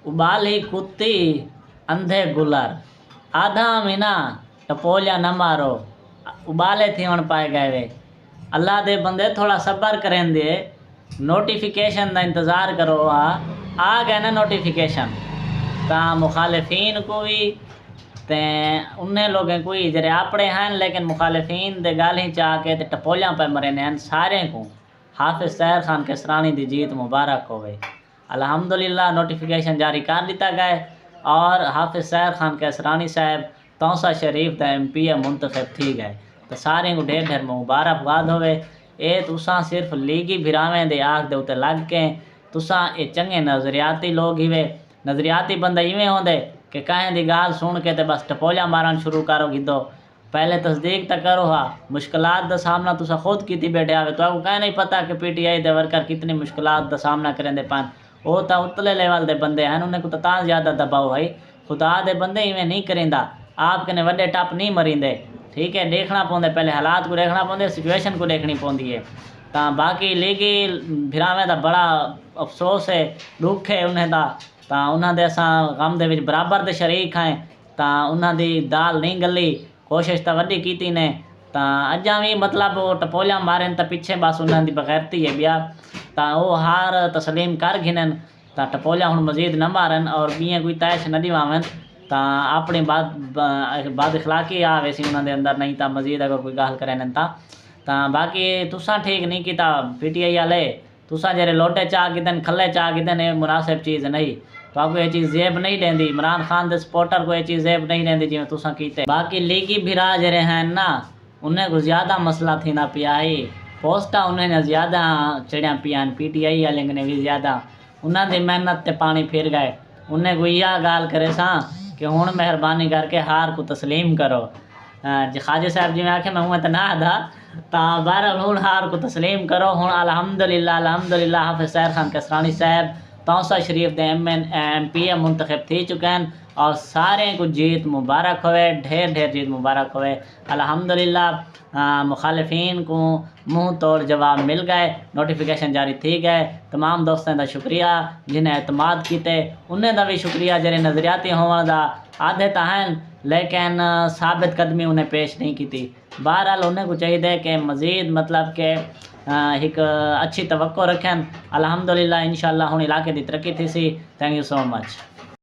उबाली कुत्ती अंधे गुलर, आधा मीना टपोलिया न मारो, उबाले थी वण पाए गए वे। अल्लाह दे बंदे थोड़ा सब्र करें दे, नोटिफिकेशन का इंतज़ार करो। आ गए ना नोटिफिकेशन ता मुखालिफीन को भी ते उन्हें लोगों को ही जरे अपने हैं, लेकिन मुखालिफीन दे गाल ही चाह के ते टपोलियां पे मरे हैं सारे को। हाफिज सैर खान कैसरानी दी जीत मुबारक होवे। अल्हम्दुलिल्लाह नोटिफिकेशन जारी कर दिता गया और हाफिज सैर खान कैसरानी साहब तौसा शरीफ दा MP मुंतखब थी गए। तो सारे को ढेर ढेर मुबारकबाद होवे। ये तुसा सिर्फ लीगी भिरावें दे आख दे उते लग के तुसा ये चंगे नज़रियाती लोग ही वे। नज़रियाती बंदा इवें होंदे कि कहें दी गाल सुन के ते बस टपोलियां मारन शुरू करो गिदो। पहले तस्दीक तक करो। मुश्किलात का सामना तुसा खुद की बैठे आवे, तो आपको कह नहीं पता कि PTI दे वर्कर कितनी मुश्किलात का सामना करें दे पान। वो तो उतले लेवल दे बंदे हैं, उन्हें को तो ज़्यादा दबाव है। खुदा दे बंदे इवें नहीं करेंदा, आप कने वड्डे टप नहीं मरींदे। ठीक है, देखना पौंदे, पहले हालात को देखना पौंदे, सिचुएशन को देखनी पौंदी है। तो बाकी लीगी भिरावें दा बड़ा अफसोस है, दुख है उन्हें दा। तो उन्होंने असा गम दे विच बराबर दे शरीक हैं। तो उन्होंने दाल नहीं गली, कोशिश तो वड्डी कीती ने। तो अजा भी मतलब वो टपोलियां मारन तो पिछे बस उन्होंने बगैरती है बिया। तो वो हार तस्लीम कर घिनन, तो टपोलियां हुण मजीद न मारन और बीएं कोई तैश न दिवावन। तो अपनी बाद इखलाकी आ वैसी उन्होंने अंदर, नहीं तो मजीद अगर कोई गल करें तो बाकी तुसा ठीक नहीं किया PTI वाले। तुसा जरे लोटे चाह गिदन, खले चाह गिदन, ये मुनासिब चीज़ नहीं। तो आपको ये चीज़ जेब नहीं देंदी, इमरान खान दे सपोर्टर को ये चीज़ जेब नहीं देंदी जिवें तुसा कीते। बाकी लीगी भिरा जरे हैं ना, उन्हें को ज़्यादा मसला थी ना पिया ही, पोस्टा उन्हें ज़्यादा चढ़िया पिया, PTI वाले ने भी ज़्यादा उन्होंने मेहनत ते पानी फिर गए। उन्हें को यह गाल करे सा कि हुण मेहरबानी करके हार को तस्लीम करो। खाजी साहब जी में आखे मैं हुआ तो ना था, तो बहरहाल हुण हार को तस्लीम करो। हुण अल्हम्दुलिल्लाह हाफिज सैर खान कैसरानी साहब तौसा शरीफ दे MP मुंतखब थी चुके हैं और सारे को जीत मुबारक होवे, ढेर ढेर जीत मुबारक होवे। अल्हम्दुलिल्लाह मुखालिफीन को मुँह तोड़ जवाब मिल गए, नोटिफिकेशन जारी थी गए। तमाम दोस्तों का शुक्रिया जिन्हें एतमाद किए, उन्हें का भी शुक्रिया जरे नज़रियाती होने का आधे तो हैं, लेकिन साबित कदमी उन्हें पेश नहीं की। बहरहाल उन्हें को चाहिए कि मज़ीद मतलब कि एक अच्छी तवक्को रखें। अल्हम्दुलिल्लाह इंशाअल्लाह हुण इलाके की तरक्की थी सी। Thank you so much.